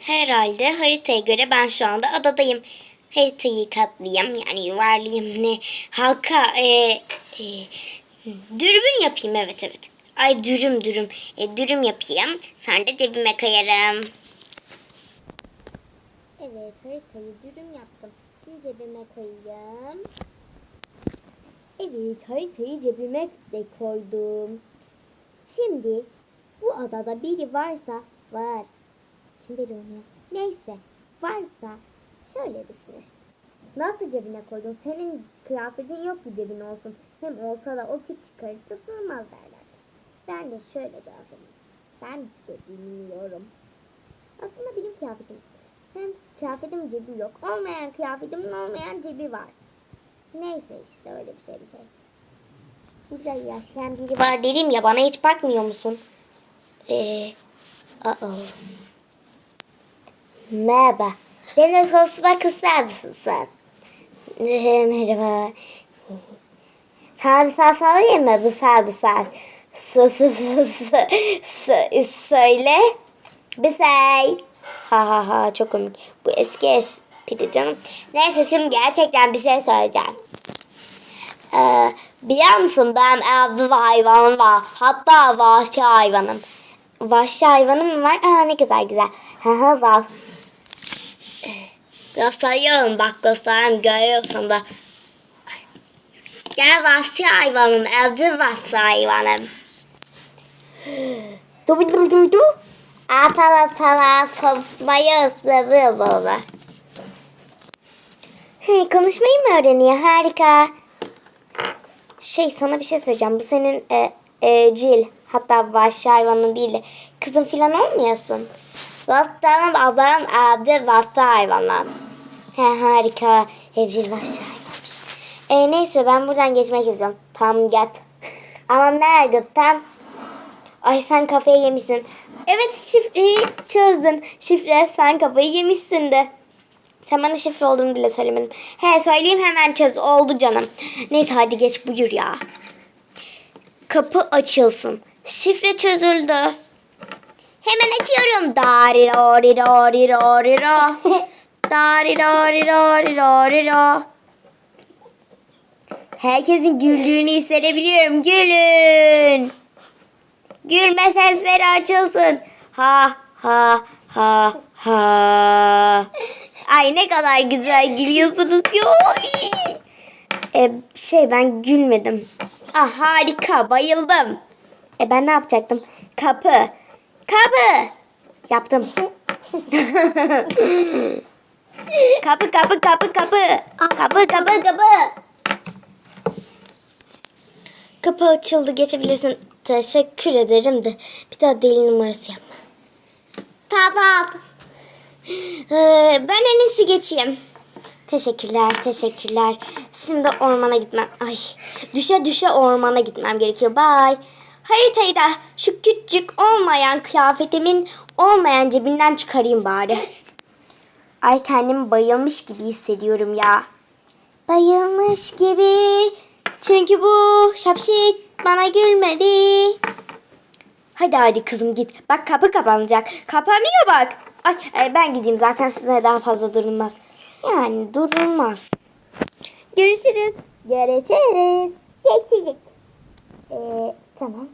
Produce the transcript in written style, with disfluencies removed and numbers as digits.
Herhalde haritaya göre ben şu anda adadayım. Haritayı katlayayım, yani yuvarlayayım, ne halka dürbün yapayım, evet. Ay, dürüm. Dürüm yapayım, sonra da cebime koyarım. Evet, haritayı dürüm yaptım. Şimdi cebime koyayım. Evet, haritayı cebime de koydum. Şimdi bu adada biri varsa var. Kim dedi onu ya? Neyse, varsa şöyle düşünür. Nasıl cebine koydun? Senin kıyafetin yok ki cebine olsun. Hem olsa da o küçük harita sığmaz derler. Ben de şöyle cevap vereyim. Ben de bilmiyorum. Aslında benim kıyafetim. Hem kıyafetim cebi yok. Olmayan kıyafetimin olmayan cebi var. Neyse işte öyle bir şey. Burada yaşayan biri var dedim ya, bana hiç bakmıyor musun? Merhaba. Beni sormak ister misin sen? Merhaba. Sana bir şey sorayım mı? Bir saniye. Söyle. Bir şey. Ha, çok komik. Bu eski espri canım. Neyse, şimdi gerçekten bir şey söyleyeceğim. Biliyor musun, ben evde hayvanım var. Hatta vahşi hayvanım. Vahşi hayvanım mı var? Ne kadar güzel. Var. Gösteriyorum, bak gösteriyorum, görüyorsun da. Gel vahşi hayvanım, evcil vahşi hayvanım. Du. Atala konuşmayı özledim baba. Konuşmayı mı öğreniyor? Harika. Sana bir şey söyleyeceğim. Bu senin evcil, hatta vahşi hayvanın değil de kızın filan olmayasın. Dostlarım ablam evde vahşi hayvanlar. Harika. Evcil vahşi hayvanmış. Neyse, ben buradan geçmek istiyorum. Tamam, git. Ama nereye gittin? Ay, sen kafayı yemişsin. Evet, şifreyi çözdün. Şifre, sen kafayı yemişsin de. Sen bana şifre olduğunu bile söylemedin. Söyleyeyim, hemen çöz. Oldu canım. Neyse, hadi geç, buyur ya. Kapı açılsın. Şifre çözüldü. Hemen açıyorum. Dariroriroriroriro. Dariroriroriroriro. Herkesin güldüğünü hissedebiliyorum. Gülün. Gülme sesleri açılsın. Ha. Ay, ne kadar güzel gülüyorsunuz ya. Ben gülmedim. Harika, bayıldım. Ben ne yapacaktım? Kapı. Yaptım. Kapı. Kapı açıldı, geçebilirsin. Teşekkür ederim de bir daha deli numarası yapma. Tamam. Ben en iyisi geçeyim. Teşekkürler. Şimdi ormana gitmem. Ay, düşe ormana gitmem gerekiyor. Bye. Haritayı da şu küçük olmayan kıyafetimin olmayan cebinden çıkarayım bari. Ay, kendimi bayılmış gibi hissediyorum ya. Bayılmış gibi. Çünkü bu şapşik bana gülmedi. Hadi kızım, git. Bak, kapı kapanacak. Kapanıyor bak. Ay, ben gideyim, zaten size daha fazla durulmaz. Yani durulmaz. Görüşürüz. Geçecek. Tamam.